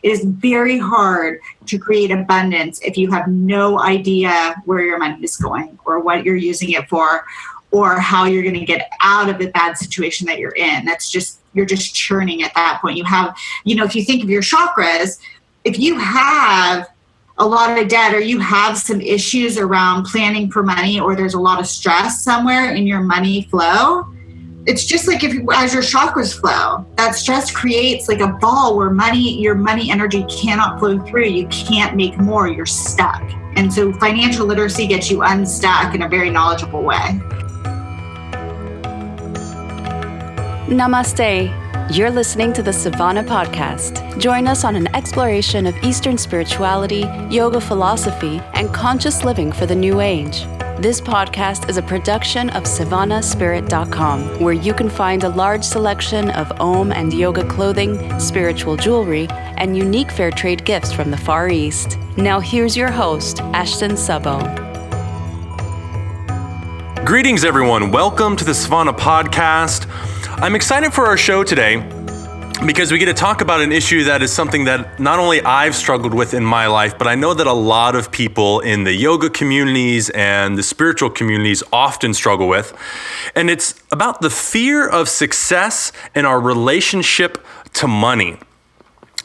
It is very hard to create abundance if you have no idea where your money is going or what you're using it for or how you're going to get out of the bad situation that you're in. You're just churning at that point. You have, if you think of your chakras, if you have a lot of debt or you have some issues around planning for money or there's a lot of stress somewhere in your money flow, it's just like as your chakras flow, that stress creates like a ball where your money energy cannot flow through. You can't make more. You're stuck. And so financial literacy gets you unstuck in a very knowledgeable way. Namaste. You're listening to the Savannah Podcast. Join us on an exploration of Eastern spirituality, yoga philosophy, and conscious living for the new age. This podcast is a production of SavannahSpirit.com, where you can find a large selection of Om and yoga clothing, spiritual jewelry, and unique fair trade gifts from the Far East. Now here's your host, Ashton Szabo. Greetings, everyone. Welcome to the Savannah Podcast. I'm excited for our show today because we get to talk about an issue that is something that not only I've struggled with in my life, but I know that a lot of people in the yoga communities and the spiritual communities often struggle with. And it's about the fear of success and our relationship to money.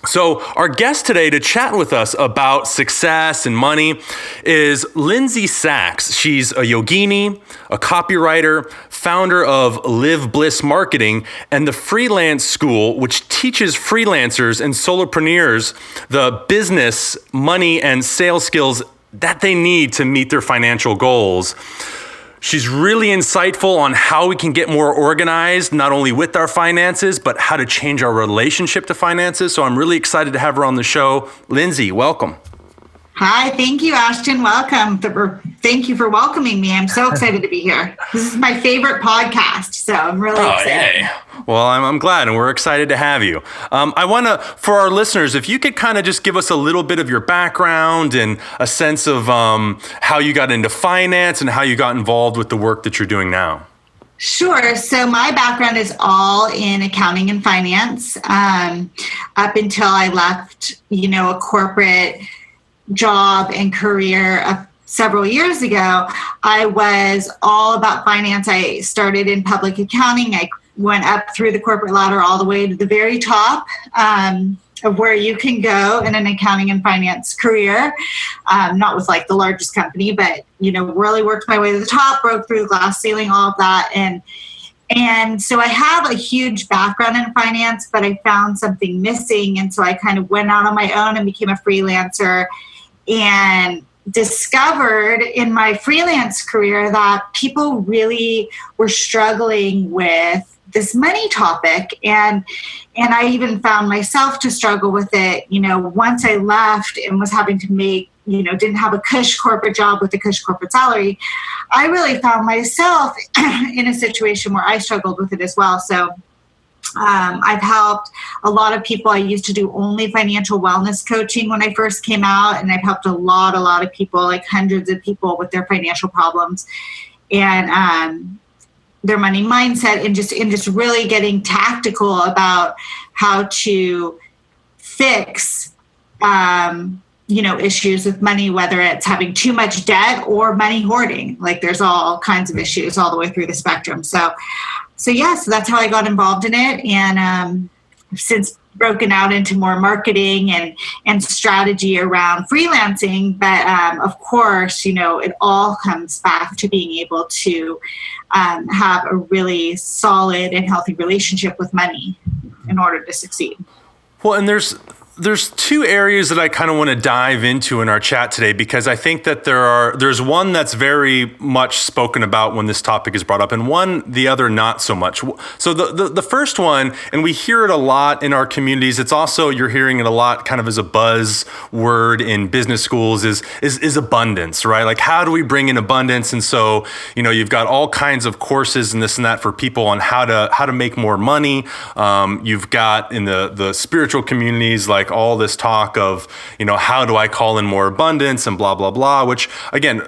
So our guest today to chat with us about success and money is Lindsay Sacks. She's a yogini, a copywriter, founder of Live Bliss Marketing, and the Freelance School, which teaches freelancers and solopreneurs the business, money, and sales skills that they need to meet their financial goals. She's really insightful on how we can get more organized, not only with our finances, but how to change our relationship to finances. So I'm really excited to have her on the show. Lindsay, welcome. Hi, thank you, Ashton. Welcome. Thank you for welcoming me. I'm so excited to be here. This is my favorite podcast, so I'm really excited. Yay. Well, I'm glad, and we're excited to have you. I want to, for our listeners, if you could kind of just give us a little bit of your background and a sense of how you got into finance and how you got involved with the work that you're doing now. Sure. So my background is all in accounting and finance. Up until I left, a corporate job and career several years ago, I was all about finance. I started in public accounting. I went up through the corporate ladder all the way to the very top of where you can go in an accounting and finance career. Not with like the largest company, but, really worked my way to the top, broke through the glass ceiling, all of that. And so I have a huge background in finance, but I found something missing. And so I kind of went out on my own and became a freelancer and discovered in my freelance career that people really were struggling with this money topic. And I even found myself to struggle with it, once I left and was having to make, didn't have a cush corporate job with a cush corporate salary. I really found myself in a situation where I struggled with it as well. So I've helped a lot of people. I used to do only financial wellness coaching when I first came out, and I've helped a lot of people, like hundreds of people with their financial problems and their money mindset, and just really getting tactical about how to fix issues with money, whether it's having too much debt or money hoarding. Like there's all kinds of issues all the way through the spectrum. So that's how I got involved in it. And I've since broken out into more marketing and strategy around freelancing. But of course, it all comes back to being able to have a really solid and healthy relationship with money in order to succeed. Well, and there's two areas that I kind of want to dive into in our chat today, because I think that there's one that's very much spoken about when this topic is brought up, and the other not so much. So the first one, and we hear it a lot in our communities, it's also, you're hearing it a lot kind of as a buzz word in business schools, is abundance, right? Like, how do we bring in abundance? And so, you've got all kinds of courses and this and that for people on how to make more money. You've got in the spiritual communities, like like all this talk of, how do I call in more abundance and blah, blah, blah, which again,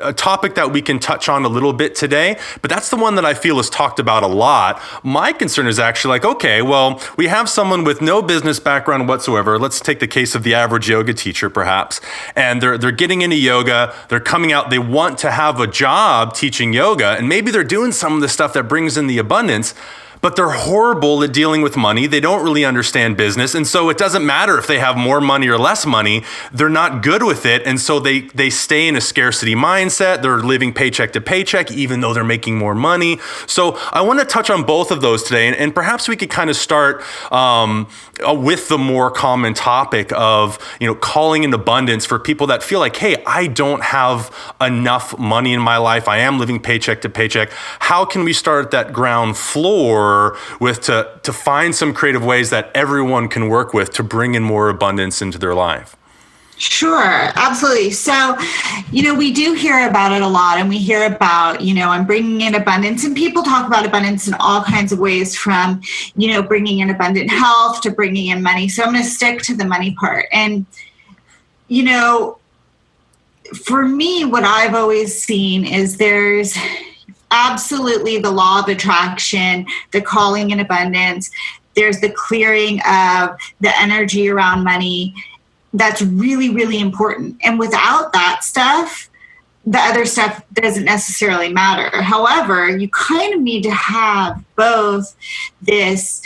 a topic that we can touch on a little bit today, but that's the one that I feel is talked about a lot. My concern is actually like, okay, well, we have someone with no business background whatsoever. Let's take the case of the average yoga teacher, perhaps, and they're getting into yoga, they're coming out, they want to have a job teaching yoga, and maybe they're doing some of the stuff that brings in the abundance, but they're horrible at dealing with money. They don't really understand business. And so it doesn't matter if they have more money or less money, they're not good with it. And so they stay in a scarcity mindset. They're living paycheck to paycheck, even though they're making more money. So I want to touch on both of those today. And perhaps we could kind of start with the more common topic of, calling in abundance for people that feel like, hey, I don't have enough money in my life. I am living paycheck to paycheck. How can we start at that ground floor with to find some creative ways that everyone can work with to bring in more abundance into their life? Sure, absolutely. So, we do hear about it a lot, and we hear about, I'm bringing in abundance, and people talk about abundance in all kinds of ways, from, bringing in abundant health to bringing in money. So I'm going to stick to the money part. And, for me, what I've always seen is there's absolutely the law of attraction, the calling in abundance. There's the clearing of the energy around money. That's really, really important. And without that stuff, the other stuff doesn't necessarily matter. However, you kind of need to have both this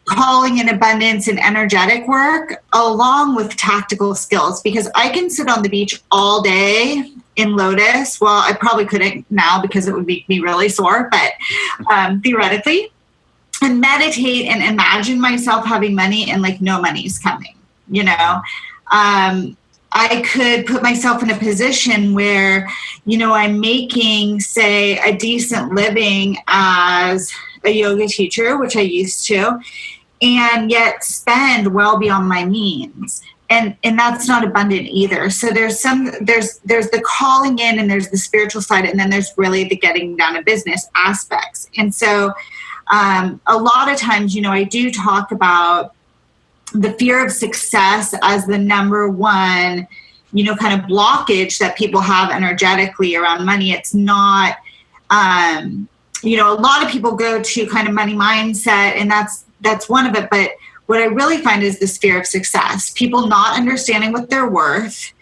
calling in abundance and energetic work along with tactical skills, because I can sit on the beach all day in lotus. Well, I probably couldn't now because it would make me really sore, but theoretically, and meditate and imagine myself having money and like no money's coming, I could put myself in a position where, I'm making, say, a decent living as a yoga teacher, which I used to, and yet spend well beyond my means. And that's not abundant either. So there's the calling in, and there's the spiritual side, and then there's really the getting down to business aspects. And so a lot of times, I do talk about the fear of success as the number one, kind of blockage that people have energetically around money. It's not, a lot of people go to kind of money mindset, and that's one of it. But what I really find is this fear of success, people not understanding what they're worth,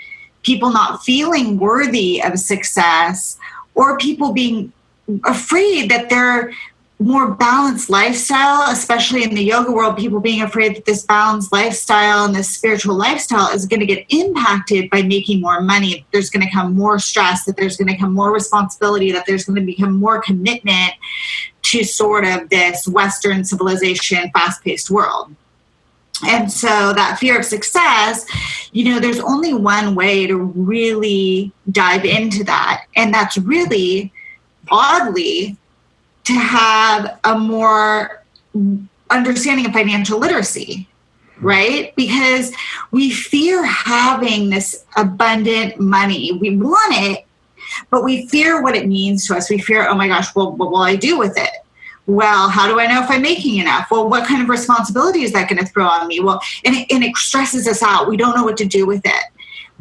people not feeling worthy of success, or people being afraid that their more balanced lifestyle, especially in the yoga world, people being afraid that this balanced lifestyle and this spiritual lifestyle is going to get impacted by making more money. There's going to come more stress, that there's going to come more responsibility, that there's going to become more commitment to sort of this Western civilization, fast-paced world. And so that fear of success, there's only one way to really dive into that. And that's really, oddly, to have a more understanding of financial literacy, right? Because we fear having this abundant money. We want it, but we fear what it means to us. We fear, oh my gosh, well, what will I do with it? Well, how do I know if I'm making enough? Well, what kind of responsibility is that going to throw on me? Well, and it stresses us out. We don't know what to do with it.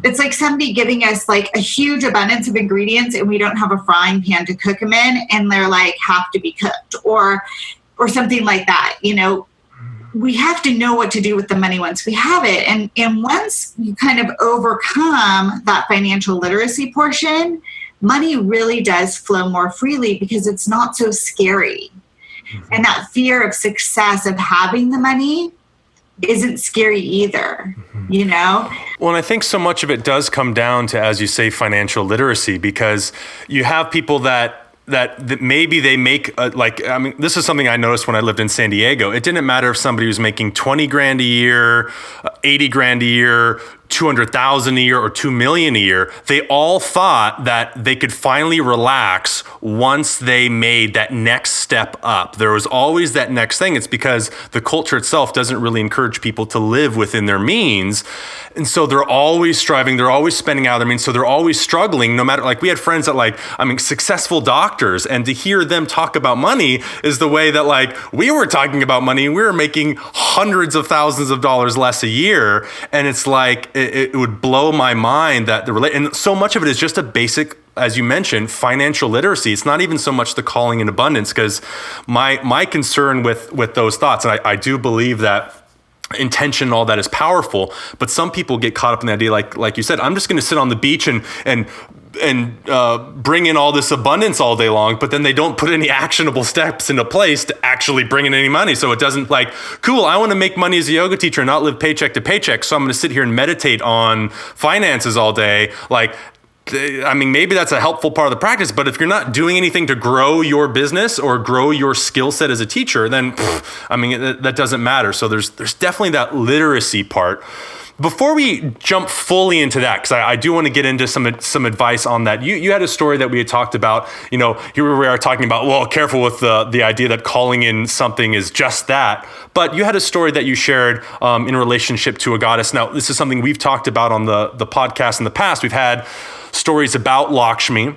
It's like somebody giving us like a huge abundance of ingredients, and we don't have a frying pan to cook them in, and they're like have to be cooked or something like that. We have to know what to do with the money once we have it. And once you kind of overcome that financial literacy portion, money really does flow more freely because it's not so scary. Mm-hmm. And that fear of success of having the money isn't scary either, Well, and I think so much of it does come down to, as you say, financial literacy, because you have people that maybe they make this is something I noticed when I lived in San Diego. It didn't matter if somebody was making 20 grand a year, 80 grand a year, 200,000 a year, or 2 million a year. They all thought that they could finally relax once they made that next step up. There was always that next thing. It's because the culture itself doesn't really encourage people to live within their means. And so they're always striving, they're always spending out of their means, so they're always struggling, no matter, like we had friends that successful doctors, and to hear them talk about money is the way that like we were talking about money. We were making hundreds of thousands of dollars less a year. And it's like, it would blow my mind that and so much of it is just a basic, as you mentioned, financial literacy. It's not even so much the calling in abundance, because my concern with those thoughts, and I do believe that intention and all that is powerful, but some people get caught up in the idea, like you said, I'm just going to sit on the beach and bring in all this abundance all day long, but then they don't put any actionable steps into place to actually bring in any money. So it doesn't like, cool, I want to make money as a yoga teacher and not live paycheck to paycheck, so I'm going to sit here and meditate on finances all day. Like, I mean, maybe that's a helpful part of the practice, but if you're not doing anything to grow your business or grow your skill set as a teacher, then that doesn't matter. So there's definitely that literacy part. Before we jump fully into that, because I do want to get into some advice on that. You had a story that we had talked about. Here we are talking about, well, careful with the idea that calling in something is just that. But you had a story that you shared in relationship to a goddess. Now, this is something we've talked about on the podcast in the past. We've had stories about Lakshmi.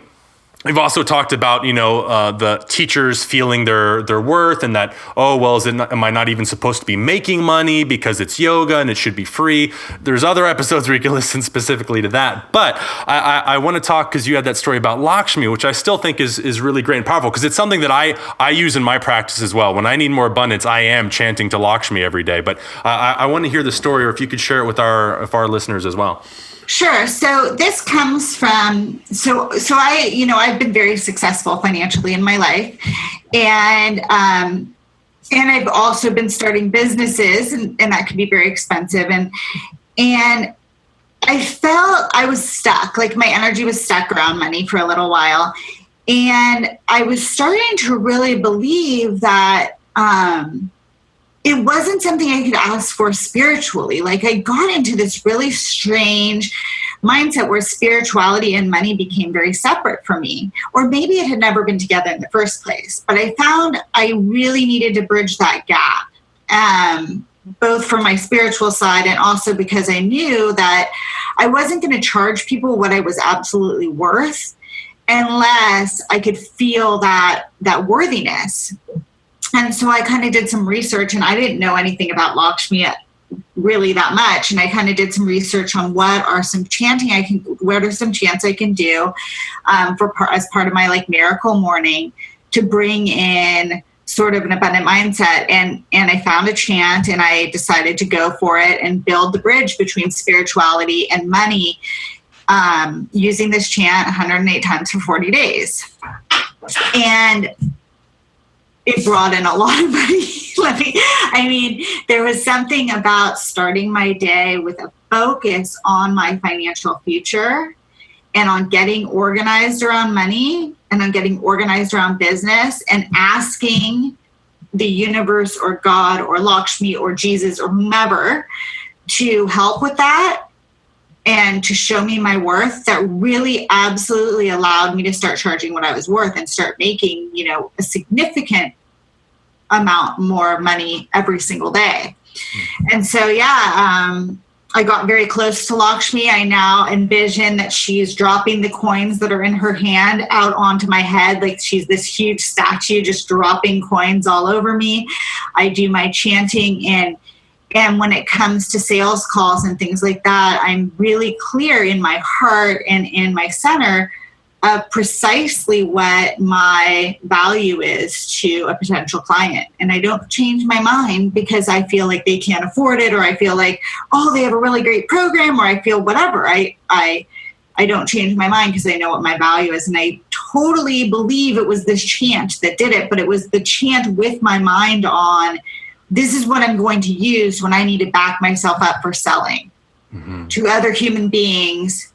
We've also talked about, the teachers feeling their worth, and that, am I not even supposed to be making money because it's yoga and it should be free? There's other episodes where you can listen specifically to that. But I want to talk, because you had that story about Lakshmi, which I still think is really great and powerful, because it's something that I use in my practice as well. When I need more abundance, I am chanting to Lakshmi every day. But I want to hear the story, or if you could share it with our listeners as well. Sure. So this comes from, I've been very successful financially in my life, and I've also been starting businesses, and that can be very expensive. And I felt I was stuck, like my energy was stuck around money for a little while. And I was starting to really believe that, it wasn't something I could ask for spiritually. Like, I got into this really strange mindset where spirituality and money became very separate for me, or maybe it had never been together in the first place. But I found I really needed to bridge that gap, both for my spiritual side and also because I knew that I wasn't going to charge people what I was absolutely worth unless I could feel that worthiness. And so I kind of did some research, and I didn't know anything about Lakshmi really that much. And I kind of did some research on what are some chants I can do as part of my miracle morning to bring in sort of an abundant mindset. And I found a chant, and I decided to go for it and build the bridge between spirituality and money, using this chant 108 times for 40 days. And it brought in a lot of money. There was something about starting my day with a focus on my financial future and on getting organized around money and on getting organized around business, and asking the universe or God or Lakshmi or Jesus or whomever to help with that and to show me my worth. That really absolutely allowed me to start charging what I was worth and start making, a significant amount more money every single day. And so, I got very close to Lakshmi. I now envision that she's dropping the coins that are in her hand out onto my head. Like she's this huge statue just dropping coins all over me. I do my chanting, and when it comes to sales calls and things like that, I'm really clear in my heart and in my center of precisely what my value is to a potential client. And I don't change my mind because I feel like they can't afford it, or I feel like, they have a really great program, or I feel whatever. I don't change my mind because I know what my value is. And I totally believe it was this chant that did it, but it was the chant with my mind on, this is what I'm going to use when I need to back myself up for selling to other human beings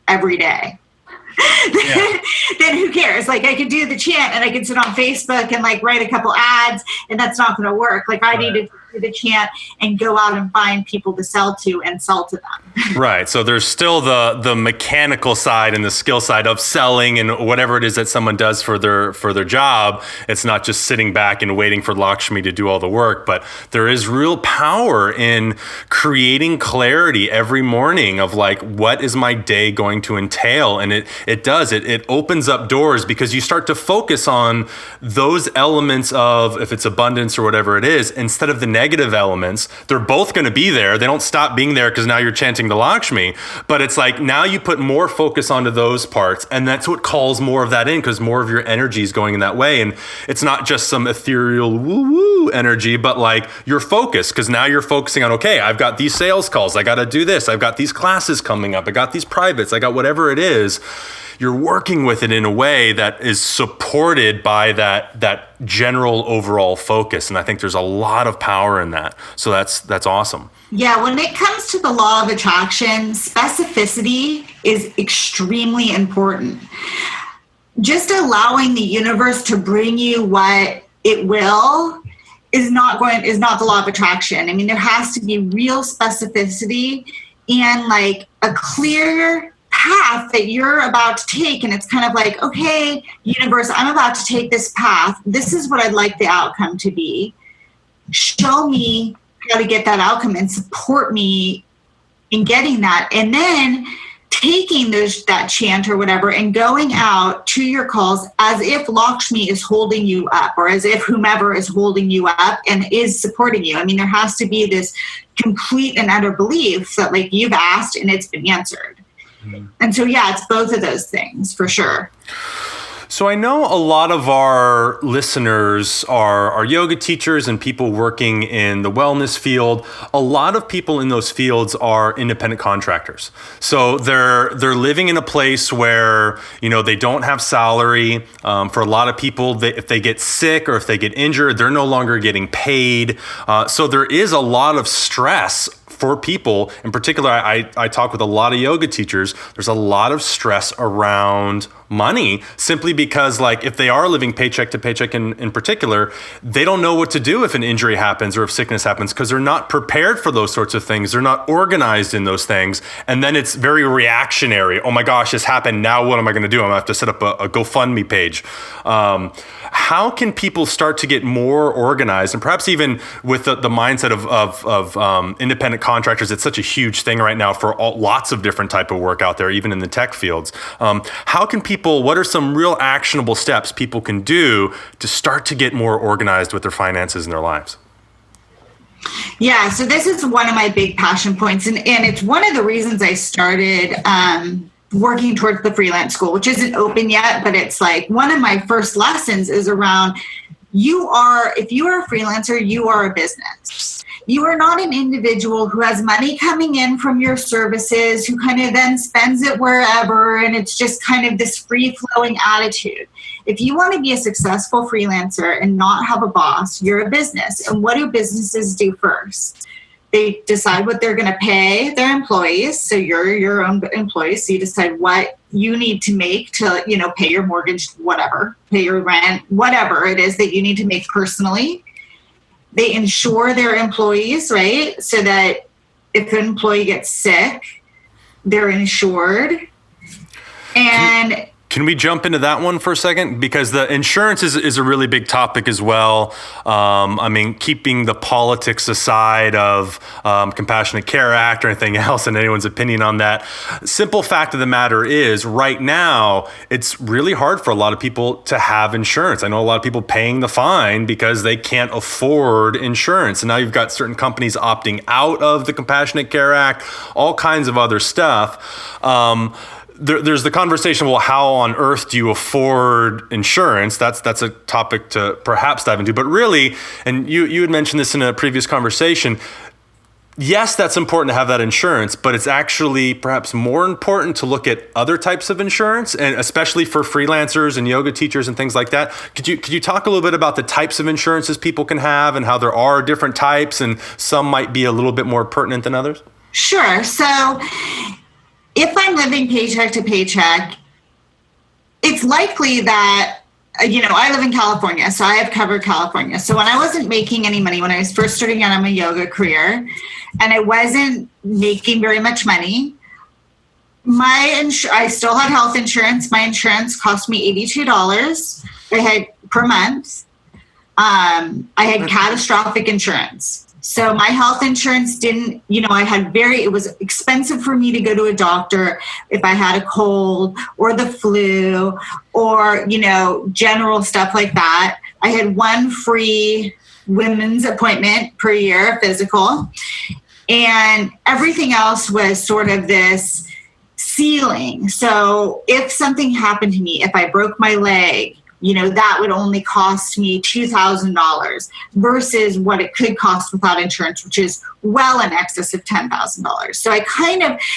every day. Then who cares? Like, I could do the chant and I could sit on Facebook and write a couple ads, and that's not going to work. I need to do the chant and go out and find people to sell to and sell to them. Right. So there's still the mechanical side and the skill side of selling and whatever it is that someone does for their job. It's not just sitting back and waiting for Lakshmi to do all the work, but there is real power in creating clarity every morning of like, what is my day going to entail? And it opens up doors because you start to focus on those elements of, if it's abundance or whatever it is, instead of the negative elements. They're both going to be there. They don't stop being there because now you're chanting the Lakshmi, but it's like now you put more focus onto those parts, and that's what calls more of that in, because more of your energy is going in that way. And it's not just some ethereal woo-woo energy, but like you're focused, because now you're focusing on, okay, I've got these sales calls, I got to do this, I've got these classes coming up, I got these privates, I got whatever it is. You're working with it in a way that is supported by that general overall focus. And I think there's a lot of power in that. So that's awesome. Yeah, when it comes to the law of attraction, specificity is extremely important. Just allowing the universe to bring you what it will is not the law of attraction. I mean, there has to be real specificity and like a clear path that you're about to take. And it's kind of like, okay, universe, I'm about to take this path. This is what I'd like the outcome to be. Show me how to get that outcome and support me in getting that. And then taking that chant or whatever and going out to your calls as if Lakshmi is holding you up, or as if whomever is holding you up and is supporting you. I mean, there has to be this complete and utter belief that like you've asked and it's been answered. Mm-hmm. And so, yeah, it's both of those things for sure. So I know a lot of our listeners are yoga teachers and people working in the wellness field. A lot of people in those fields are independent contractors. So they're living in a place where, you know, they don't have salary. For a lot of people, if they get sick or if they get injured, they're no longer getting paid. So there is a lot of stress for people. In particular, I talk with a lot of yoga teachers. There's a lot of stress around money, simply because like if they are living paycheck to paycheck in particular, they don't know what to do if an injury happens or if sickness happens, because they're not prepared for those sorts of things. They're not organized in those things. And then it's very reactionary. Oh my gosh, this happened. Now what am I going to do? I'm going to have to set up a GoFundMe page. How can people start to get more organized? And perhaps even with the mindset of independent contractors, it's such a huge thing right now for lots of different type of work out there, even in the tech fields. How can what are some real actionable steps people can do to start to get more organized with their finances in their lives? Yeah, so this is one of my big passion points. And it's one of the reasons I started working towards the freelance school, which isn't open yet, but it's like one of my first lessons is around if you are a freelancer, you are a business. You are not an individual who has money coming in from your services, who kind of then spends it wherever, and it's just kind of this free-flowing attitude. If you want to be a successful freelancer and not have a boss, you're a business. And what do businesses do first? They decide what they're going to pay their employees. So you're your own employee. So you decide what you need to make to, pay your mortgage, whatever, pay your rent, whatever it is that you need to make personally. They insure their employees, right? So that if an employee gets sick, they're insured. And can we jump into that one for a second? Because the insurance is a really big topic as well. Keeping the politics aside of Compassionate Care Act or anything else and anyone's opinion on that, simple fact of the matter is right now, it's really hard for a lot of people to have insurance. I know a lot of people paying the fine because they can't afford insurance. And now you've got certain companies opting out of the Compassionate Care Act, all kinds of other stuff. There's the conversation, well, how on earth do you afford insurance? That's a topic to perhaps dive into. But really, and you had mentioned this in a previous conversation, yes, that's important to have that insurance, but it's actually perhaps more important to look at other types of insurance, and especially for freelancers and yoga teachers and things like that. Could you talk a little bit about the types of insurances people can have and how there are different types and some might be a little bit more pertinent than others? Sure. So if I'm living paycheck to paycheck, it's likely that I live in California, so I have covered California. So when I wasn't making any money, when I was first starting out on my yoga career, and I wasn't making very much money, I still had health insurance. My insurance cost me $82 per month. I had catastrophic insurance. So my health insurance didn't, it was expensive for me to go to a doctor if I had a cold or the flu or, general stuff like that. I had one free women's appointment per year, physical, and everything else was sort of this ceiling. So if something happened to me, if I broke my leg, that would only cost me $2,000 versus what it could cost without insurance, which is well in excess of $10,000.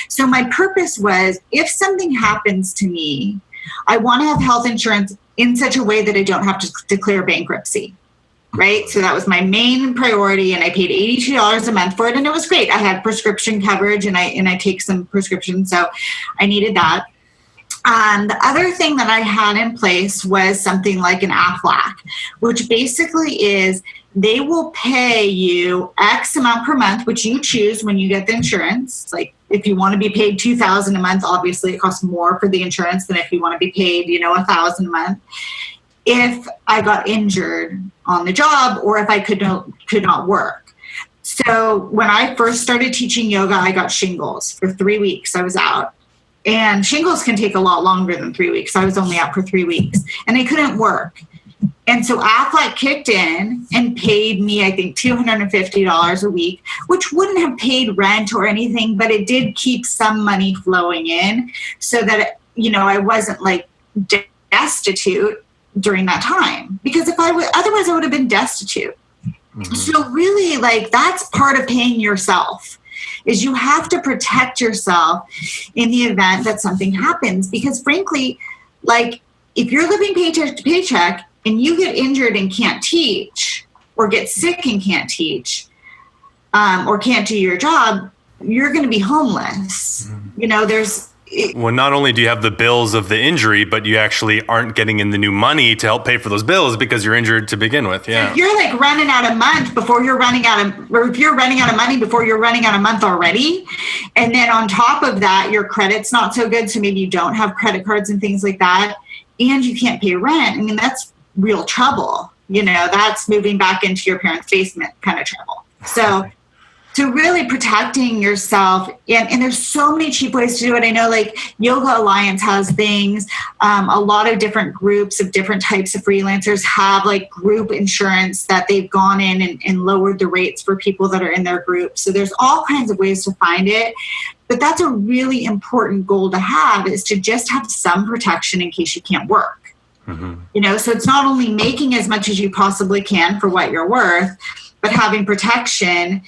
So my purpose was, if something happens to me, I want to have health insurance in such a way that I don't have to declare bankruptcy, right? So that was my main priority, and I paid $82 a month for it, and it was great. I had prescription coverage, and I take some prescriptions, so I needed that. The other thing that I had in place was something like an AFLAC, which basically is they will pay you X amount per month, which you choose when you get the insurance. Like if you want to be paid $2,000 a month, obviously it costs more for the insurance than if you want to be paid, $1,000 a month. If I got injured on the job or if I could not work. So when I first started teaching yoga, I got shingles for 3 weeks. I was out. And shingles can take a lot longer than 3 weeks. I was only out for 3 weeks and I couldn't work. And so AFLAC kicked in and paid me, I think, $250 a week, which wouldn't have paid rent or anything, but it did keep some money flowing in so that, I wasn't like destitute during that time, because otherwise I would have been destitute. Mm-hmm. So really, that's part of paying yourself. Is you have to protect yourself in the event that something happens. Because frankly, if you're living paycheck to paycheck and you get injured and can't teach, or get sick and can't teach, or can't do your job, you're going to be homeless. Well, not only do you have the bills of the injury, but you actually aren't getting in the new money to help pay for those bills because you're injured to begin with. Yeah. If you're running out of month before you're running out of, or if you're running out of money before you're running out of month already, and then on top of that, your credit's not so good, so maybe you don't have credit cards and things like that, and you can't pay rent. I mean, that's real trouble. That's moving back into your parents' basement kind of trouble. So really protecting yourself, and there's so many cheap ways to do it. I know Yoga Alliance has things. A lot of different groups of different types of freelancers have group insurance that they've gone in and lowered the rates for people that are in their group. So there's all kinds of ways to find it. But that's a really important goal to have, is to just have some protection in case you can't work. Mm-hmm. So it's not only making as much as you possibly can for what you're worth, but having protection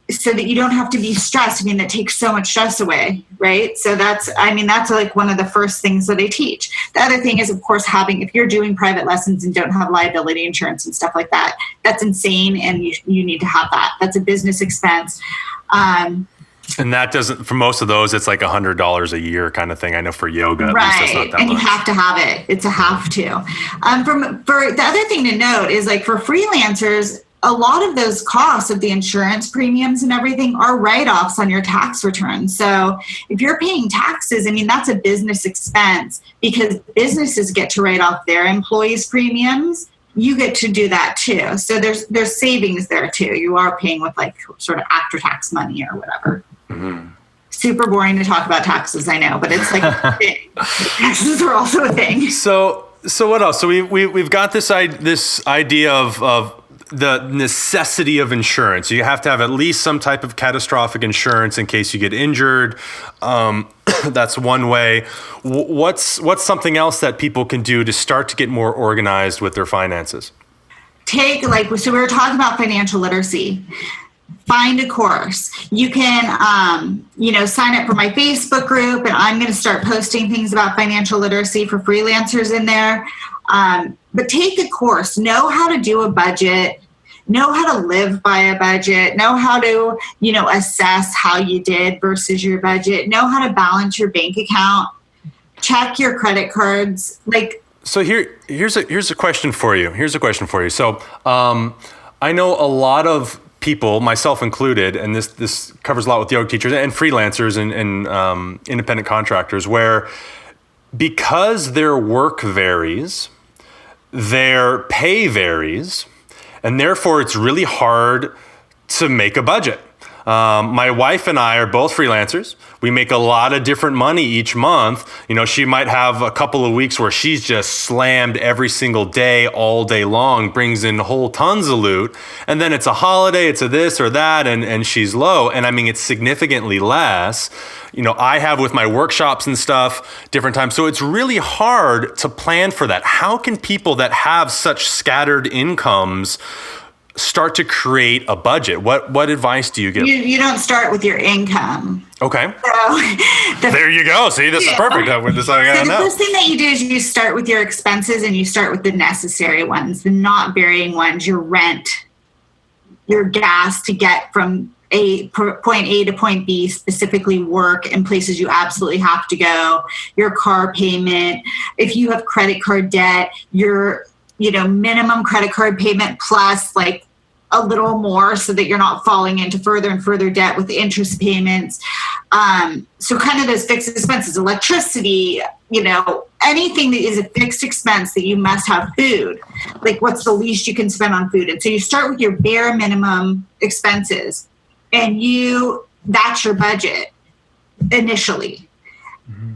so that you don't have to be stressed. I mean, that takes so much stress away, right? So that's one of the first things that I teach. The other thing is, of course, if you're doing private lessons and don't have liability insurance and stuff like that, that's insane, and you need to have that. That's a business expense. And that doesn't, for most of those, it's $100 a year kind of thing. I know for yoga, right? At least that's not that and much. You have to have it. It's a have to. For the other thing to note is for freelancers, a lot of those costs of the insurance premiums and everything are write-offs on your tax return. So if you're paying taxes, that's a business expense, because businesses get to write off their employees' premiums. You get to do that too. So there's savings there too. You are paying with sort of after-tax money or whatever. Mm-hmm. Super boring to talk about taxes, I know, but it's a thing. Taxes are also a thing. So what else? So we've got this idea of the necessity of insurance. You have to have at least some type of catastrophic insurance in case you get injured. That's one way. What's something else that people can do to start to get more organized with their finances? So we were talking about financial literacy. Find a course. You can, sign up for my Facebook group, and I'm going to start posting things about financial literacy for freelancers in there. But take a course, know how to do a budget, know how to live by a budget, know how to, assess how you did versus your budget, know how to balance your bank account, check your credit cards. So here's a question for you. So I know a lot of people, myself included, and this covers a lot with yoga teachers and freelancers and independent contractors, where because their work varies, their pay varies, and therefore it's really hard to make a budget. My wife and I are both freelancers. We make a lot of different money each month. You know, she might have a couple of weeks where she's just slammed every single day, all day long, brings in whole tons of loot. And then it's a holiday, it's a this or that, and she's low. And I mean, it's significantly less. You know, I have with my workshops and stuff, different times. So it's really hard to plan for that. How can people that have such scattered incomes start to create a budget? What advice do you give? You don't start with your income. Okay. So there you go. See, this is perfect. The first thing that you do is you start with your expenses, and you start with the necessary ones, the not varying ones, your rent, your gas to get from point A to point B, specifically work and places you absolutely have to go, your car payment. If you have credit card debt, your minimum credit card payment plus like a little more so that you're not falling into further and further debt with interest payments. So kind of those fixed expenses, electricity, anything that is a fixed expense that you must have. Food, like what's the least you can spend on food. And so you start with your bare minimum expenses, and that's your budget initially.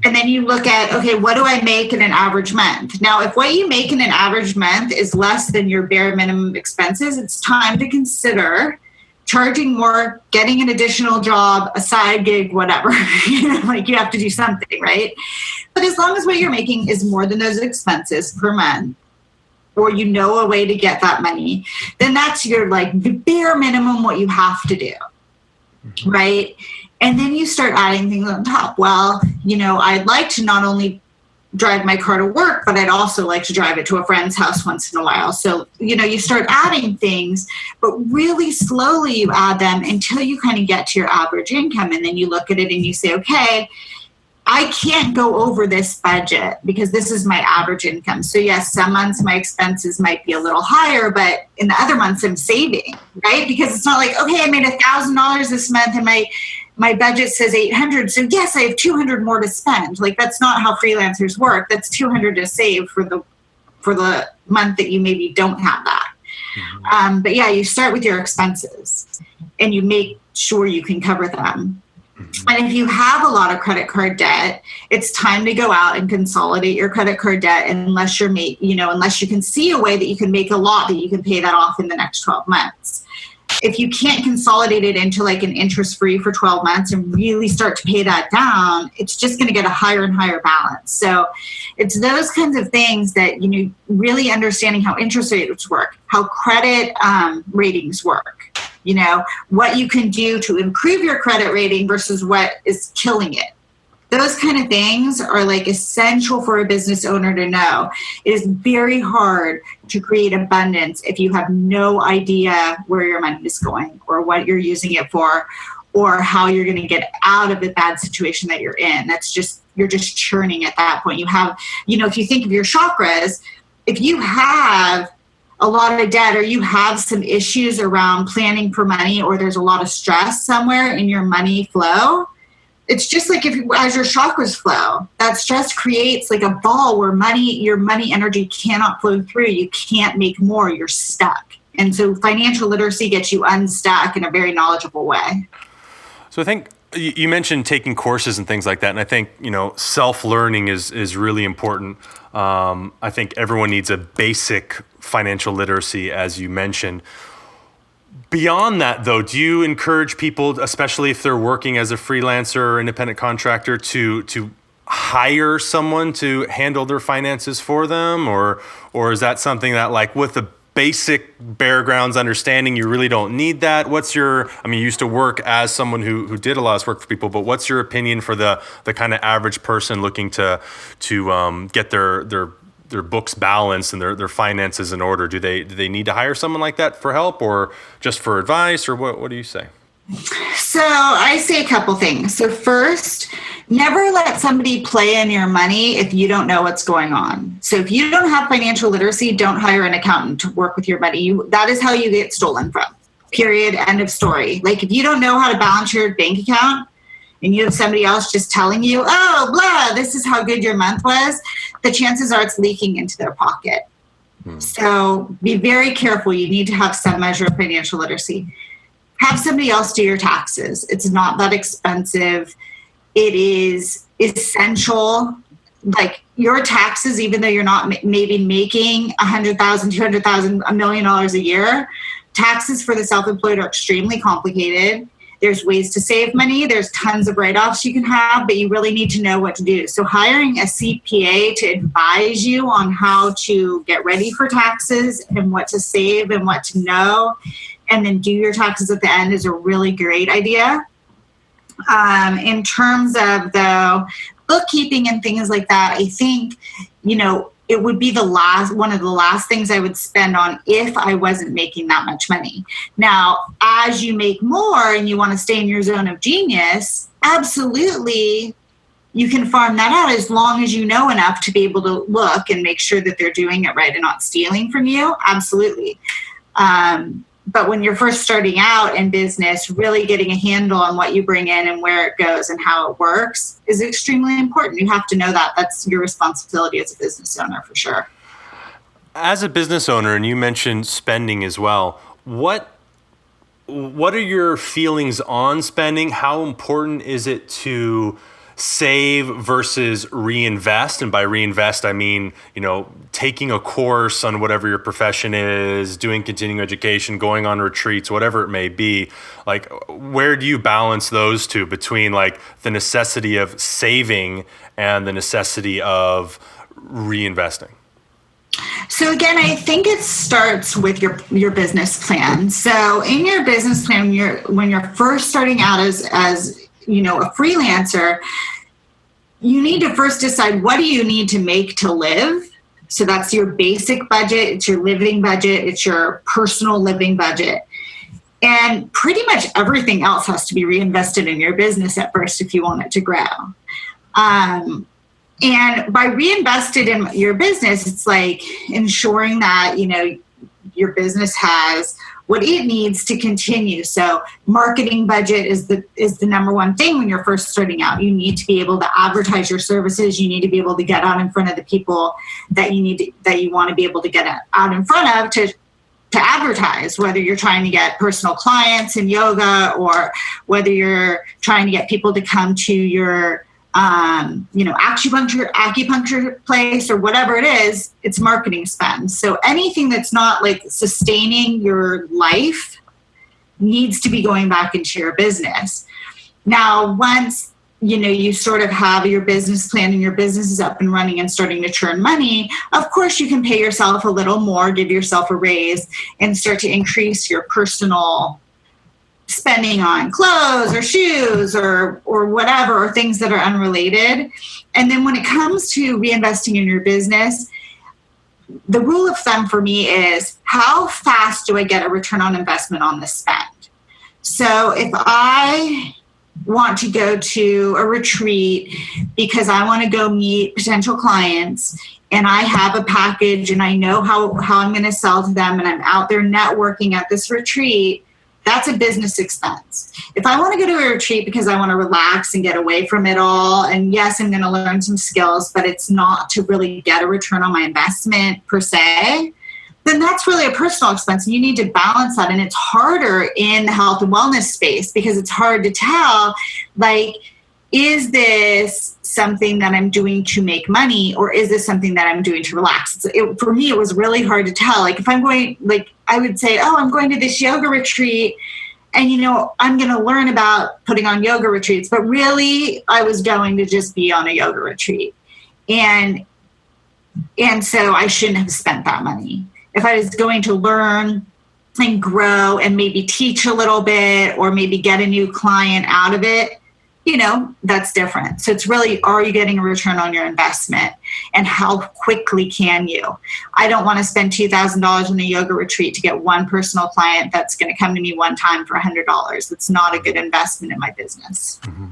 And then you look at, okay, what do I make in an average month? Now, if what you make in an average month is less than your bare minimum expenses, it's time to consider charging more, getting an additional job, a side gig, whatever. Like you have to do something, right? But as long as what you're making is more than those expenses per month, or a way to get that money, then that's your the bare minimum what you have to do, right? And then you start adding things on top. Well, I'd like to not only drive my car to work, but I'd also like to drive it to a friend's house once in a while. So, you start adding things, but really slowly you add them until you kind of get to your average income. And then you look at it and you say, okay, I can't go over this budget because this is my average income. So yes, some months my expenses might be a little higher, but in the other months I'm saving, right? Because it's not like, okay, I made $1,000 this month and my budget says 800. So yes, I have 200 more to spend. Like that's not how freelancers work. That's 200 to save for the month that you maybe don't have that. Mm-hmm. But yeah, you start with your expenses and you make sure you can cover them. Mm-hmm. And if you have a lot of credit card debt, it's time to go out and consolidate your credit card debt unless unless you can see a way that you can make a lot that you can pay that off in the next 12 months. If you can't consolidate it into like an interest-free for 12 months and really start to pay that down, it's just going to get a higher and higher balance. So it's those kinds of things that, really understanding how interest rates work, how credit ratings work, what you can do to improve your credit rating versus what is killing it. Those kind of things are like essential for a business owner to know. It is very hard to create abundance if you have no idea where your money is going or what you're using it for or how you're going to get out of the bad situation that you're in. You're just churning at that point. You have, if you think of your chakras, if you have a lot of debt or you have some issues around planning for money or there's a lot of stress somewhere in your money flow, it's just like as your chakras flow, that stress creates like a ball where your money energy cannot flow through. You can't make more. You're stuck. And so financial literacy gets you unstuck in a very knowledgeable way. So I think you mentioned taking courses and things like that. And I think, self-learning is really important. I think everyone needs a basic financial literacy, as you mentioned. Beyond that, though, do you encourage people, especially if they're working as a freelancer or independent contractor, to hire someone to handle their finances for them? Or is that something that, like, with a basic bare grounds understanding, you really don't need that? You used to work as someone who did a lot of work for people, but what's your opinion for the kind of average person looking to get their books balanced and their finances in order? Do they need to hire someone like that for help or just for advice, or what do you say? So I say a couple things. So first, Never let somebody play in your money if you don't know what's going on. So if you don't have financial literacy, don't hire an accountant to work with your money. That is how you get stolen from. Period. End of story. Like if you don't know how to balance your bank account and you have somebody else just telling you, oh, blah, this is how good your month was, the chances are it's leaking into their pocket. So be very careful. You need to have some measure of financial literacy. Have somebody else do your taxes. It's not that expensive. It is essential. Like your taxes, even though you're not maybe making $100,000, $200,000, $1 million a year, taxes for the self-employed are extremely complicated. There's ways to save money. There's tons of write-offs you can have, but you really need to know what to do. So hiring a CPA to advise you on how to get ready for taxes and what to save and what to know, and then do your taxes at the end is a really great idea. In terms of the bookkeeping and things like that, I think, it would be one of the last things I would spend on if I wasn't making that much money. Now, as you make more and you want to stay in your zone of genius, absolutely, you can farm that out as long as you know enough to be able to look and make sure that they're doing it right and not stealing from you. Absolutely. But when you're first starting out in business, really getting a handle on what you bring in and where it goes and how it works is extremely important. You have to know that. That's your responsibility as a business owner, for sure. As a business owner, and you mentioned spending as well, what are your feelings on spending? How important is it to save versus reinvest? And by reinvest, I mean, taking a course on whatever your profession is, doing continuing education, going on retreats, whatever it may be. Like, where do you balance those two between like the necessity of saving and the necessity of reinvesting? So again, I think it starts with your business plan. So in your business plan, when you're first starting out as a freelancer, you need to first decide, what do you need to make to live? So that's your basic budget, it's your living budget, it's your personal living budget. And pretty much everything else has to be reinvested in your business at first if you want it to grow. And by reinvested in your business, it's like ensuring that, your business has what it needs to continue. So marketing budget is the number one thing when you're first starting out. You need to be able to advertise your services. You need to be able to get out in front of the people that you want to be able to get out in front of to advertise, whether you're trying to get personal clients in yoga or whether you're trying to get people to come to your acupuncture place or whatever it is, it's marketing spend. So anything that's not like sustaining your life needs to be going back into your business. Now, once, you sort of have your business plan and your business is up and running and starting to churn money, of course you can pay yourself a little more, give yourself a raise, and start to increase your personal spending on clothes or shoes or whatever, or things that are unrelated. And then when it comes to reinvesting in your business, the rule of thumb for me is, how fast do I get a return on investment on this spend? So if I want to go to a retreat because I want to go meet potential clients and I have a package and I know how I'm going to sell to them and I'm out there networking at this retreat, that's a business expense. If I want to go to a retreat because I want to relax and get away from it all, and yes, I'm going to learn some skills, but it's not to really get a return on my investment per se, then that's really a personal expense. And you need to balance that. And it's harder in the health and wellness space because it's hard to tell, like, is this something that I'm doing to make money, or is this something that I'm doing to relax? For me, it was really hard to tell. Like if I'm going, like I would say, oh, I'm going to this yoga retreat and, I'm going to learn about putting on yoga retreats. But really, I was going to just be on a yoga retreat. And so I shouldn't have spent that money. If I was going to learn and grow and maybe teach a little bit or maybe get a new client out of it, that's different. So it's really, are you getting a return on your investment and how quickly can you? I don't want to spend $2,000 on a yoga retreat to get one personal client that's going to come to me one time for $100. It's not a good investment in my business. Mm-hmm.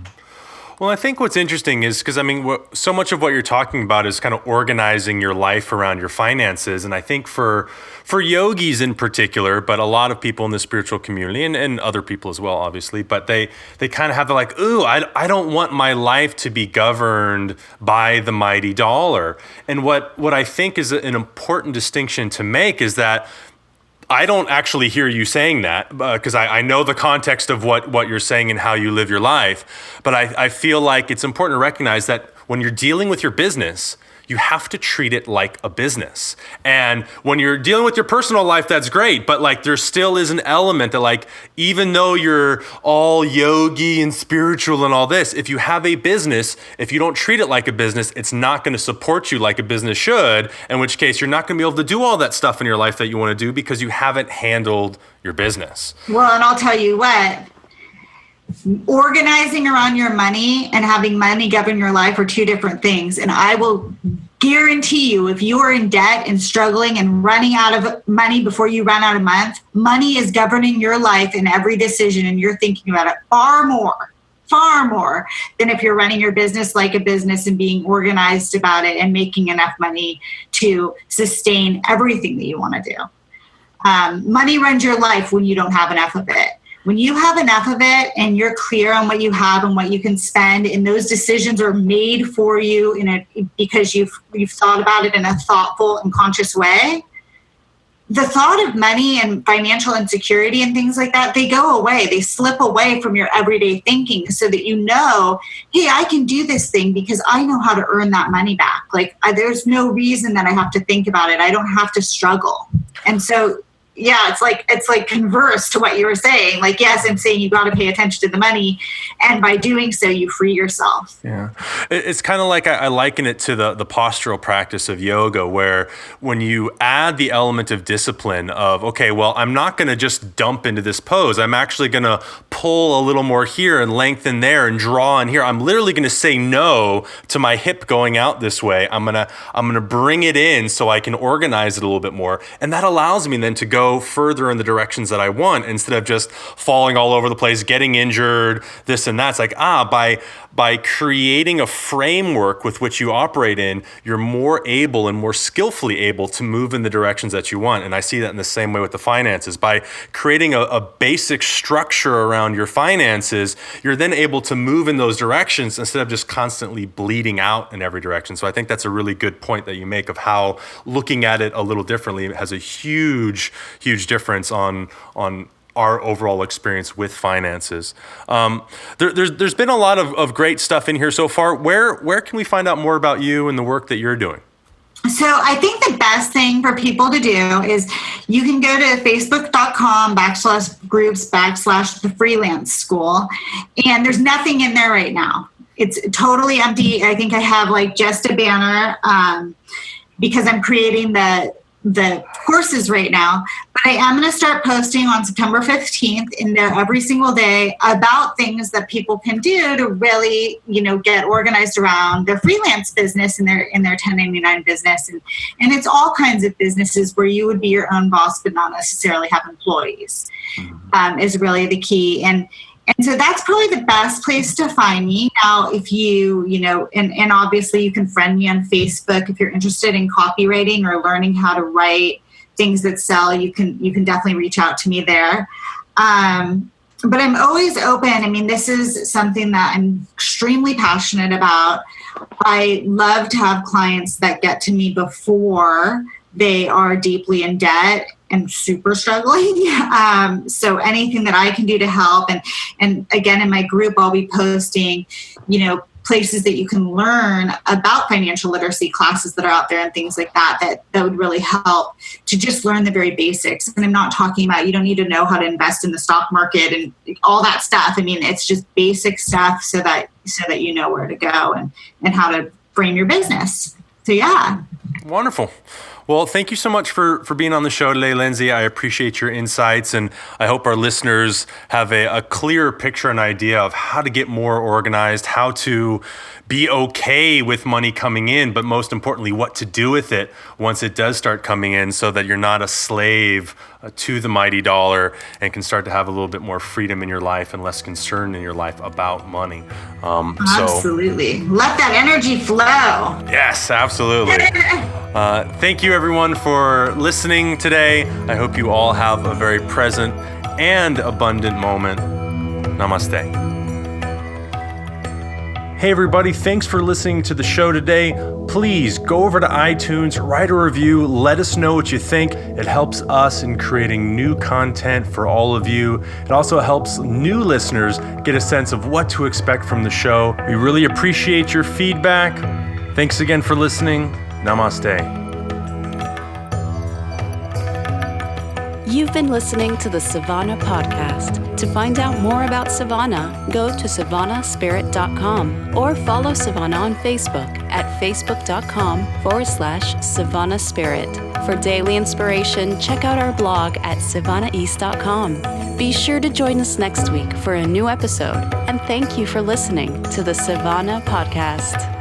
Well, I think what's interesting is because so much of what you're talking about is kind of organizing your life around your finances. And I think for yogis in particular, but a lot of people in the spiritual community and other people as well, obviously, but they kind of have the like, ooh, I don't want my life to be governed by the mighty dollar. And what I think is an important distinction to make is that I don't actually hear you saying that because I know the context of what you're saying and how you live your life. But I feel like it's important to recognize that when you're dealing with your business, you have to treat it like a business. And when you're dealing with your personal life, that's great. But like there still is an element that like, even though you're all yogi and spiritual and all this, if you have a business, if you don't treat it like a business, it's not going to support you like a business should, in which case you're not going to be able to do all that stuff in your life that you want to do because you haven't handled your business. Well, and I'll tell you what, organizing around your money and having money govern your life are two different things. And I will guarantee you, if you are in debt and struggling and running out of money before you run out of month, money is governing your life in every decision, and you're thinking about it far more than if you're running your business like a business and being organized about it and making enough money to sustain everything that you want to do. Money runs your life when you don't have enough of it. When you have enough of it and you're clear on what you have and what you can spend, and those decisions are made for you because you've thought about it in a thoughtful and conscious way, the thought of money and financial insecurity and things like that, they go away. They slip away from your everyday thinking so that you know, hey, I can do this thing because I know how to earn that money back. Like there's no reason that I have to think about it. I don't have to struggle. And so yeah, it's like converse to what you were saying. Like, yes, I'm saying you got to pay attention to the money, and by doing so, you free yourself. Yeah, it's kind of like I liken it to the postural practice of yoga, where when you add the element of discipline of, okay, well, I'm not going to just dump into this pose. I'm actually going to pull a little more here and lengthen there and draw in here. I'm literally going to say no to my hip going out this way. I'm gonna bring it in so I can organize it a little bit more, and that allows me then to go further in the directions that I want instead of just falling all over the place, getting injured, this and that. It's like, by creating a framework with which you operate in, you're more able and more skillfully able to move in the directions that you want. And I see that in the same way with the finances. By creating a basic structure around your finances, you're then able to move in those directions instead of just constantly bleeding out in every direction. So I think that's a really good point that you make of how looking at it a little differently has a huge difference on our overall experience with finances. There's been a lot of great stuff in here so far. Where can we find out more about you and the work that you're doing? So I think the best thing for people to do is you can go to facebook.com/groups/the freelance school, and there's nothing in there right now. It's totally empty. I think I have like just a banner because I'm creating the courses right now, but I am going to start posting on September 15th in there every single day about things that people can do to really, get organized around their freelance business and their 1099 business. And it's all kinds of businesses where you would be your own boss, but not necessarily have employees, is really the key. And so that's probably the best place to find me. Now, if you, and obviously you can friend me on Facebook. If you're interested in copywriting or learning how to write things that sell, you can definitely reach out to me there. But I'm always open. I mean, this is something that I'm extremely passionate about. I love to have clients that get to me before they are deeply in debt and super struggling. So anything that I can do to help. And again, in my group, I'll be posting, places that you can learn about financial literacy, classes that are out there and things like that would really help to just learn the very basics. And I'm not talking about, you don't need to know how to invest in the stock market and all that stuff. I mean, it's just basic stuff so that you know where to go and how to frame your business. So yeah. Wonderful. Well, thank you so much for being on the show today, Lindsay. I appreciate your insights, and I hope our listeners have a clearer picture and idea of how to get more organized, how to be okay with money coming in, but most importantly, what to do with it once it does start coming in so that you're not a slave to the mighty dollar and can start to have a little bit more freedom in your life and less concern in your life about money. Absolutely. Let that energy flow. Yes, absolutely. Thank you, everyone, for listening today. I hope you all have a very present and abundant moment. Namaste. Hey, everybody. Thanks for listening to the show today. Please go over to iTunes, write a review, let us know what you think. It helps us in creating new content for all of you. It also helps new listeners get a sense of what to expect from the show. We really appreciate your feedback. Thanks again for listening. Namaste. You've been listening to the Savannah Podcast. To find out more about Savannah, go to savannahspirit.com or follow Savannah on Facebook at facebook.com/Savannah Spirit. For daily inspiration, check out our blog at savannaeast.com. Be sure to join us next week for a new episode, and thank you for listening to the Savannah Podcast.